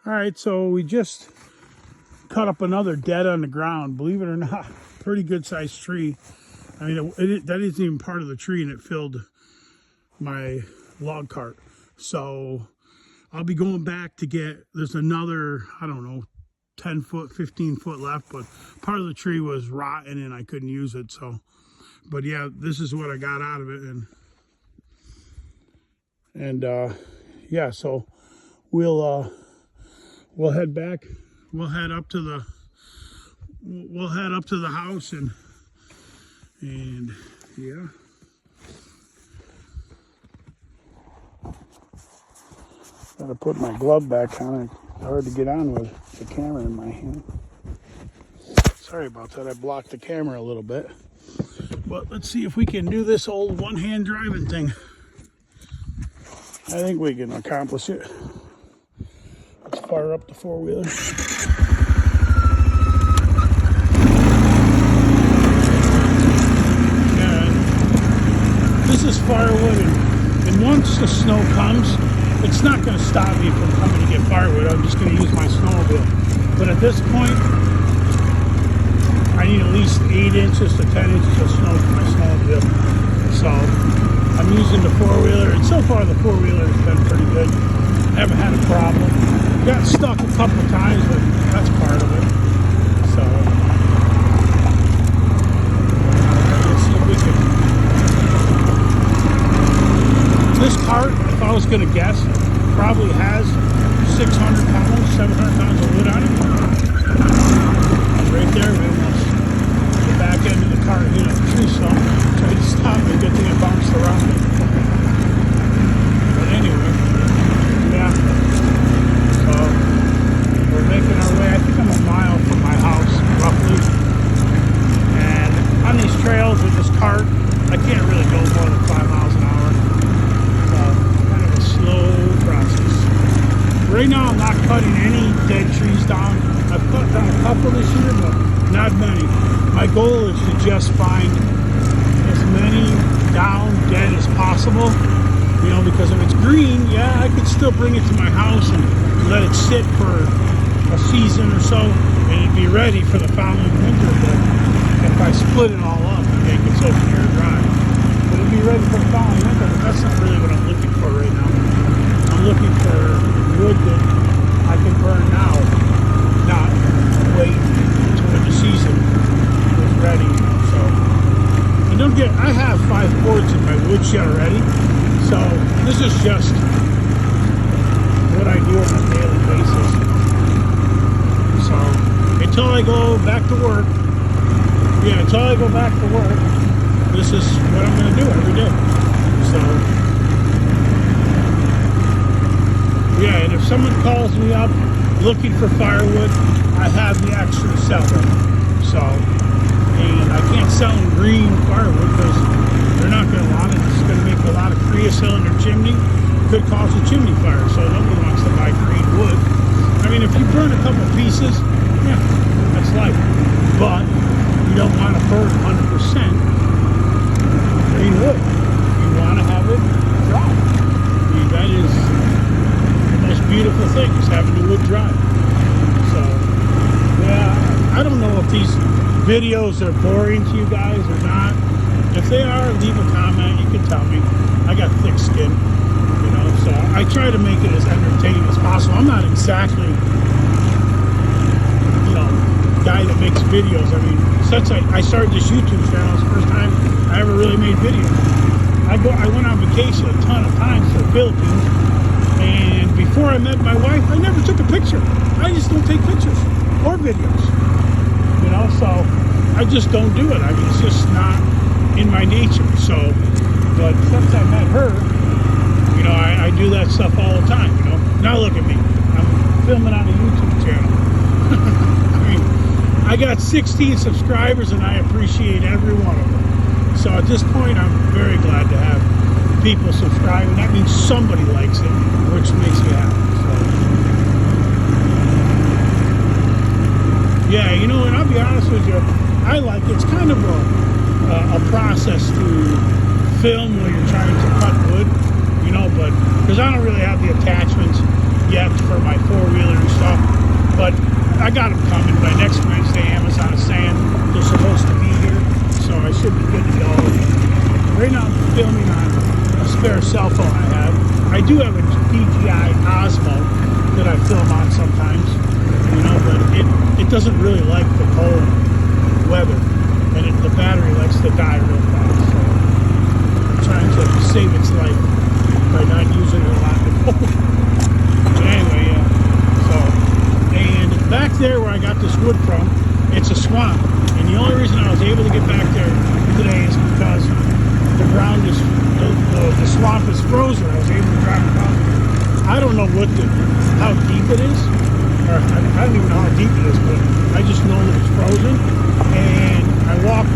All right, so we just cut up another dead on the ground. Believe it or not, pretty good sized tree. I mean, that isn't even part of the tree, and it filled my log cart. So I'll be going back to get, there's another, I don't know, 10 foot, 15 foot left, but part of the tree was rotten and I couldn't use it. So, but yeah, this is what I got out of it. And yeah, so we'll head back. We'll head up to the house and yeah. Gotta put my glove back on. It's hard to get on with the camera in my hand. Sorry about that. I blocked the camera a little bit. But let's see if we can do this old one-hand driving thing. I think we can accomplish it. Let's fire up the four-wheeler. This is firewood, and once the snow comes, it's not going to stop me from coming to get firewood. I'm just going to use my snowmobile. But at this point, I need at least 8 inches to 10 inches of snow for my snowmobile. So I'm using the four-wheeler, and so far the four-wheeler has been pretty good. Haven't had a problem. Got stuck a couple of times, but that's part of it. So let's see if we can. This cart, if I was going to guess, probably has 600 pounds, 700 pounds of wood on it. Right there, we almost the back end of the cart hit a tree stump. Tried to stop it, good thing it bounced around it. But anyway, yeah. So we're making our way. I think I'm a mile from my house, roughly. And on these trails with this cart, I can't really go more than 5 miles an hour. Kind of a slow process. Right now I'm not cutting any dead trees down. I've cut down a couple this year, but not many. My goal is to just find as many down dead as possible. You know, because if it's green, yeah, I could still bring it to my house and let it sit for a season or so, and it'd be ready for the following winter. But if I split it all up and make it so it's air dry, it'll be ready for the following winter. But that's not really what I'm looking for right now. I'm looking for wood that I can burn now, not wait until when the season is ready. So, and don't get, I have 5 boards in my woodshed already. So this is just what I do on a daily basis. So until I go back to work, this is what I'm going to do every day. So yeah, and if someone calls me up looking for firewood, I have the extra to sell them. So, and I can't sell them green firewood because they're not going to want it. It's going to make a lot of creosote in their chimney. Could cause a chimney fire, so nobody wants to buy green wood. I mean, if you burn a couple pieces, yeah, that's life. But you don't want to burn 100% green wood. You want to have it dry. I mean, that is the most beautiful thing, is having the wood dry. So, yeah, I don't know if these videos are boring to you guys or not. If they are, leave a comment. You can tell me. I got thick skin, you know, so I try to make it as entertaining as possible. I'm not exactly, you know, guy that makes videos. I mean, since I started this YouTube channel, it's the first time I ever really made videos. I went on vacation a ton of times to the Philippines, and before I met my wife, I never took a picture. I just don't take pictures or videos, you know, so I just don't do it. I mean, it's just not in my nature. So, but since I met her, you know, I do that stuff all the time, you know. Now look at me, I'm filming on a YouTube channel. I mean, I got 16 subscribers and I appreciate every one of them. So at this point, I'm very glad to have people subscribing. That means somebody likes it, which makes me happy. So, yeah, you know, and I'll be honest with you, I like it. It's kind of a process to film when you're trying to cut wood, you know, but because I don't really have the attachments yet for my four-wheelers But I got them coming by next Wednesday. Amazon is saying they're supposed to be here, so I should be good to go. Right now I'm filming on a spare cell phone I have. I do have a DJI Osmo that I film on sometimes, you know, but it doesn't really like the cold weather, and the battery likes to die real fast. So I'm trying to save its life by not using it a lot. But anyway, yeah. So, and back there where I got this wood from, it's a swamp, and the only reason I was able to get back there today is because the ground is the swamp is frozen. I was able to drive across it. I don't know how deep it is, or I don't even know how deep it is, but I just know that it's frozen. And I walked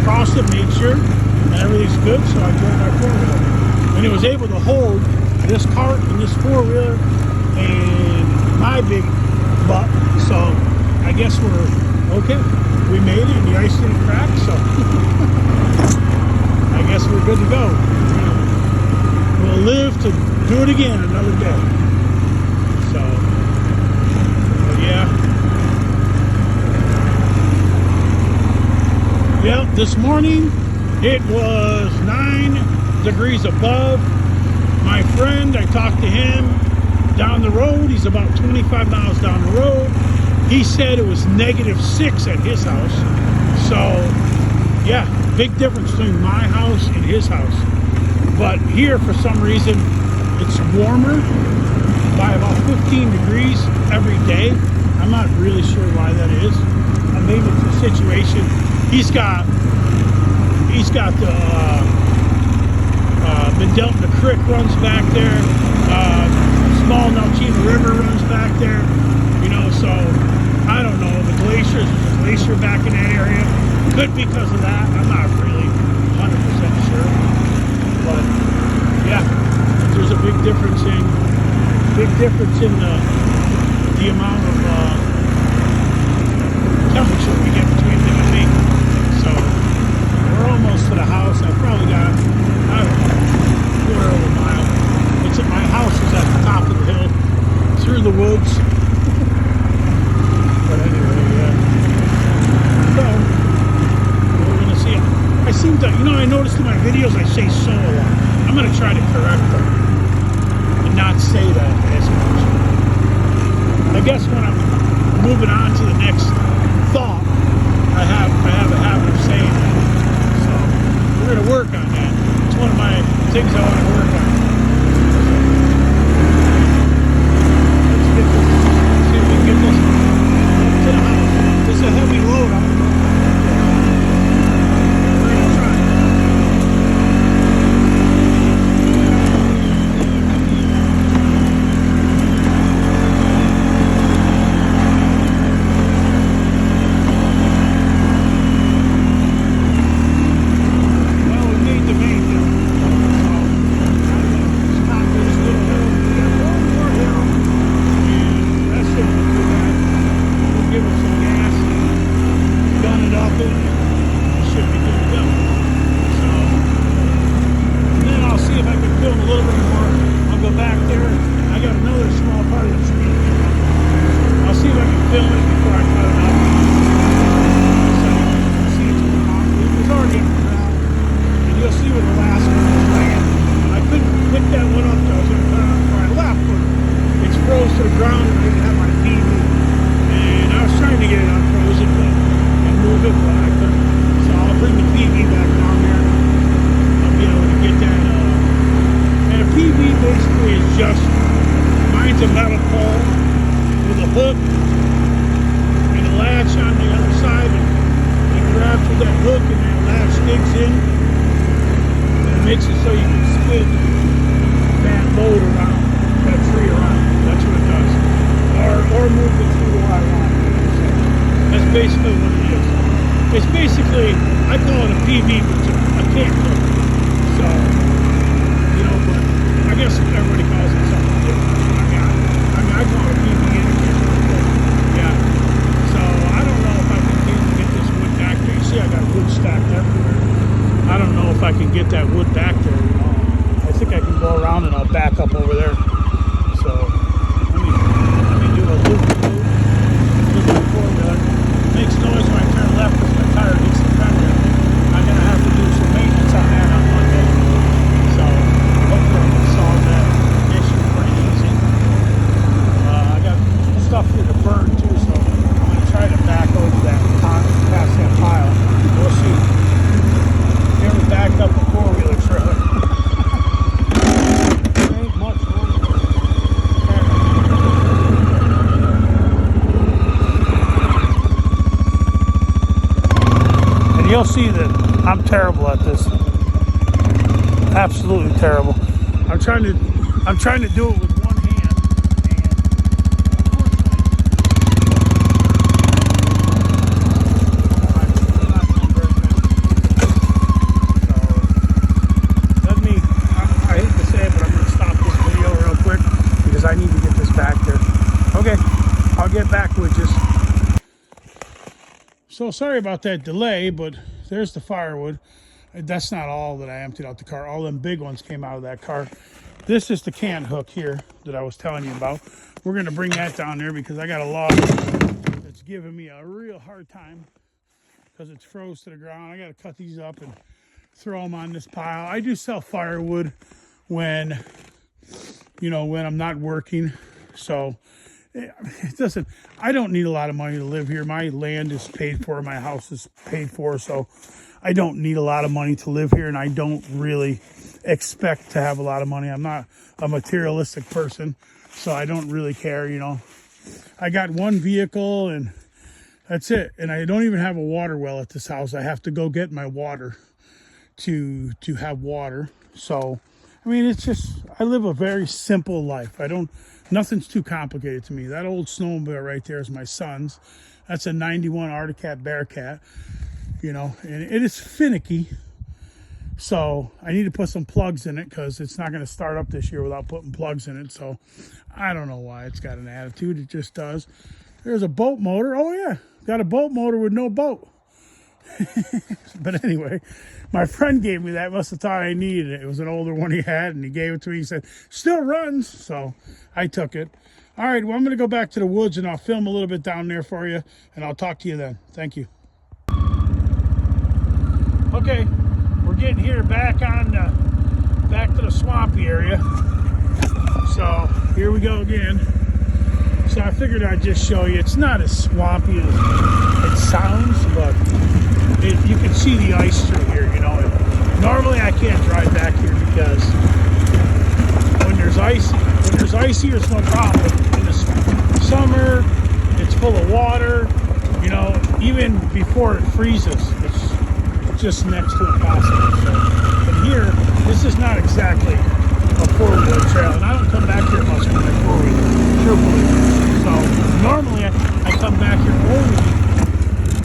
across it, made sure, and everything's good, so I drove my four-wheeler. And it was able to hold this cart and this four-wheeler and my big butt, so I guess we're okay. We made it, and the ice didn't crack, so I guess we're good to go. We'll live to do it again another day. So, but yeah. Yeah, this morning it was 9 degrees above. My friend, I talked to him down the road. He's about 25 miles down the road. He said it was -6 at his house. So, yeah, big difference between my house and his house. But here, for some reason, it's warmer by about 15 degrees every day. I'm not really sure why that is. Maybe it's a situation. He's got the Mendelta Creek runs back there. Small Nelchina River runs back there. You know, so I don't know. There's a glacier back in that area. Could be because of that. I'm not really 100% sure. But yeah, there's a big difference in the amount of temperature we get between them and me. So we're almost to the house. I probably got, I don't know, quarter of a mile. My house is at the top of the hill, through the woods. But anyway, yeah. So we're gonna see. I seem to, I noticed in my videos I say so a lot. I'm gonna try to correct them and not say that as much. I guess when I'm moving on to the next thought, I have a habit of saying that. So we're gonna work on that. It's one of my things I want to work on. Let's get this. See if we can get this to the house. This is a heavy load. We're gonna try. Mine's a metal pole with a hook and a latch on the other side, and you grab through that hook and that latch digs in, and it makes it so you can spin that load around, that tree around. That's what it does. Or move the tree to where I want it. So that's basically what it is. It's basically, I call it a PV, but it's a camp hook. So, but I guess everybody calls it something different. I call it PV anyway. Yeah. So I don't know if I can get this wood back there. You see I got wood stacked everywhere. I don't know if I can get that wood back there. I think I can go around and I'll back up over there. So let me do a loop. He'll see that I'm terrible at this. Absolutely terrible. I'm trying to do it with one hand, and I hate to say it, but I'm going to stop this video real quick because I need to get this back there. Okay, I'll get back with you. So sorry about that delay, but there's the firewood. That's not all that I emptied out the car. All them big ones came out of that car. This is the can hook here that I was telling you about. We're going to bring that down there because I got a log that's giving me a real hard time because it's froze to the ground. I got to cut these up and throw them on this pile. I do sell firewood when I'm not working. So it doesn't, I don't need a lot of money to live here. My land is paid for. My house is paid for. So I don't need a lot of money to live here, and I don't really expect to have a lot of money. I'm not a materialistic person, so I don't really care, I got one vehicle, and that's it. And I don't even have a water well at this house. I have to go get my water to have water. So, I mean, it's just, I live a very simple life. Nothing's too complicated to me. That old snowmobile right there is my son's. That's a 91 Arctic Cat Bearcat. And it is finicky, so I need to put some plugs in it because it's not going to start up this year without putting plugs in it. So I don't know why it's got an attitude. It just does. There's a boat motor. Oh yeah, got a boat motor with no boat. But anyway, my friend gave me that. Must have thought I needed it. It was an older one he had, and he gave it to me. He said, still runs. So I took it. All right, well, I'm going to go back to the woods, and I'll film a little bit down there for you, and I'll talk to you then. Thank you. Okay, we're getting here back to the swampy area. So here we go again. So I figured I'd just show you. It's not as swampy as it sounds, but you can see the ice through here. Normally I can't drive back here because when there's icy, it's no problem. In the summer, it's full of water. Even before it freezes, it's just next to impossible. So, but here, this is not exactly a four-wheel trail, and I don't come back here much with my four-wheel, truthfully. So normally I come back here only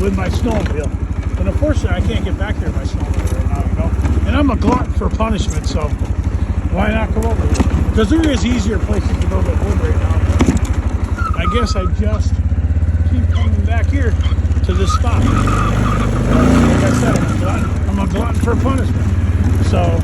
with my snowmobile, but unfortunately I can't get back here with my snowmobile right now, And I'm a glutton for punishment, so why not come over here? Because there is easier places to go get wood right now. I guess I just keep coming back here to this spot. Like I said, I'm a glutton for punishment. So,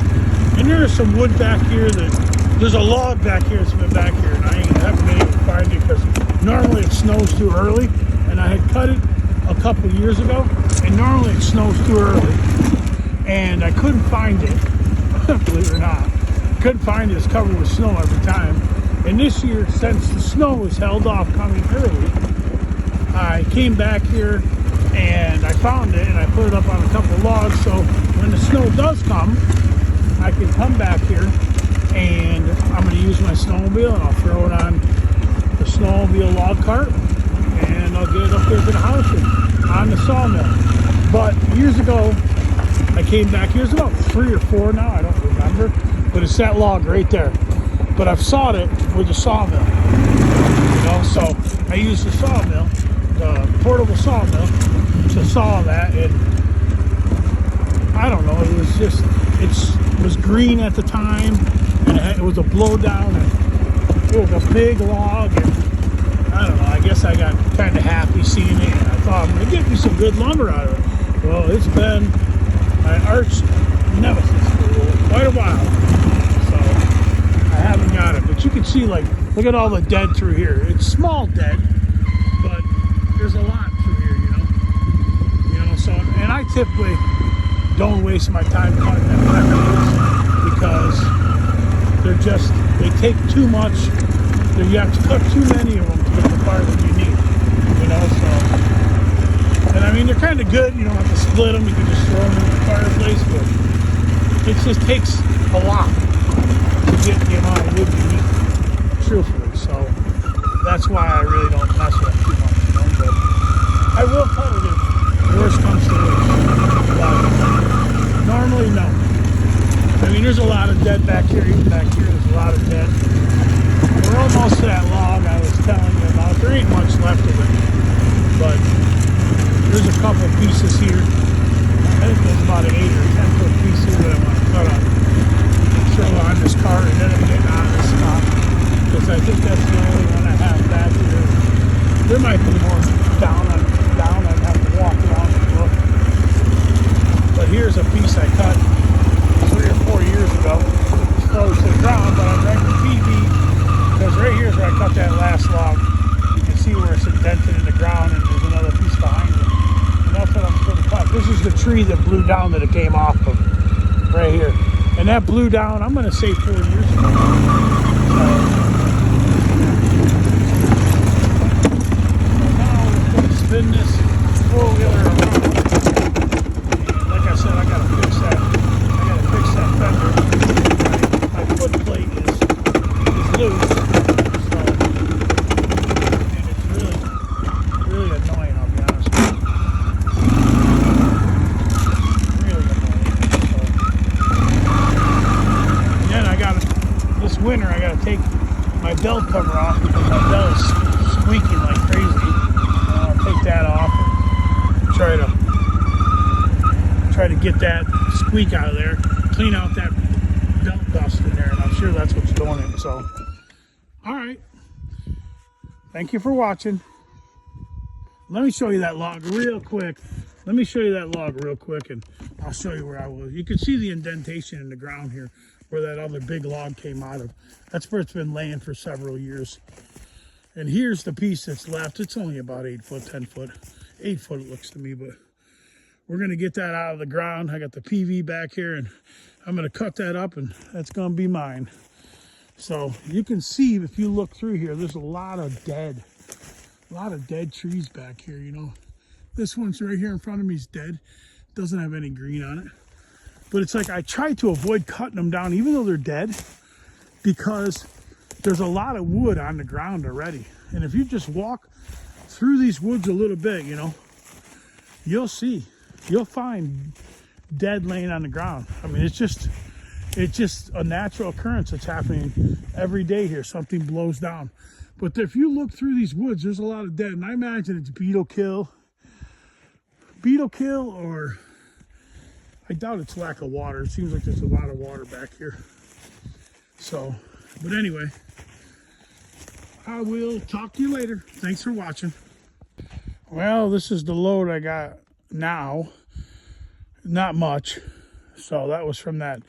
and there is some wood back here there's a log back here that's been back here, and I haven't been able to find it because normally it snows too early, and I had cut it a couple of years ago, and normally it snows too early, and I couldn't find it, believe it or not. Couldn't find it. It's covered with snow every time. And this year, since the snow was held off coming early, I came back here and I found it, and I put it up on a couple of logs, so when the snow does come, I can come back here, and I'm going to use my snowmobile, and I'll throw it on the snowmobile log cart, and I'll get it up there to the house and on the sawmill. But years ago, I came back, here's about 3 or 4 now, I don't remember, but it's that log right there. But I've sawed it with a sawmill, so I used the sawmill, the portable sawmill, to saw that, and I don't know, it was green at the time, and it was a blowdown, and it was a big log, and I don't know, I guess I got kind of happy seeing it, and I thought I'm going to get me some good lumber out of it. Well, it's been my arch nemesis for quite a while, so I haven't got it. But you can see, look at all the dead through here. It's small dead, but there's a lot through here, so, and I typically don't waste my time cutting them because they take too much. You have to cut too many of them to get the fire that you need, so. And I mean, they're kind of good. You don't have to split them. You can just throw them in the fireplace, but it just takes a lot to get the amount of wood you need, truthfully. So that's why I really don't mess with it too much, but I will cut it if worst comes to worst. But Normally, no. I mean, there's a lot of dead back here. Even back here, there's a lot of dead. We're almost to that log I was telling you about. There ain't much left of it, but there's a couple pieces here. I think there's about an 8 or 10 foot piece here that I want to cut on, throw on this cart, and then I'm getting on this spot because I think that's the only one I have back here. There might be more down. I'd have to walk around and look. But here's a piece I cut 3 or 4 years ago. It's close to the ground, but I drank the TV because right here is where I cut that last log. You can see where it's indented in the ground, and there's another piece behind it. And that's what I'm going to cut. This is the tree that blew down that it came off of, right here. And that blew down, I'm going to say 4 years ago. So now we're going to spin this four-wheeler around. And like I said, I got to fix that. I got to fix that fender. My foot plate is loose. So, and it's really annoying, I'll be honest with you. Really annoying. So, and then I got to, this winter, I got to take my belt cover off because my belt is squeaking like crazy. I'll take that off and try to get that squeak out of there, clean out that belt dust in there, and I'm sure that's what's doing it. So, all right. Thank you for watching. Let me show you that log real quick. And I'll show you where I was. You can see the indentation in the ground here where that other big log came out of. That's where it's been laying for several years. And here's the piece that's left. It's only about 8 foot, 10 foot. 8 foot it looks to me, but we're going to get that out of the ground. I got the PV back here, and I'm going to cut that up, and that's going to be mine. So you can see, if you look through here, there's a lot of dead trees back here, you know. This one's right here in front of me is dead. Doesn't have any green on it. But it's like I try to avoid cutting them down, even though they're dead, because there's a lot of wood on the ground already. And if you just walk through these woods a little bit, you know, you'll find dead laying on the ground. I mean, it's just a natural occurrence that's happening every day here. Something blows down. But if you look through these woods, there's a lot of dead. And I imagine it's beetle kill, or I doubt it's lack of water. It seems like there's a lot of water back here. So, but anyway, I will talk to you later. Thanks for watching. Well, this is the load I got now. Not much. So that was from that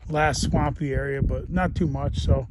last swampy area, but not too much. So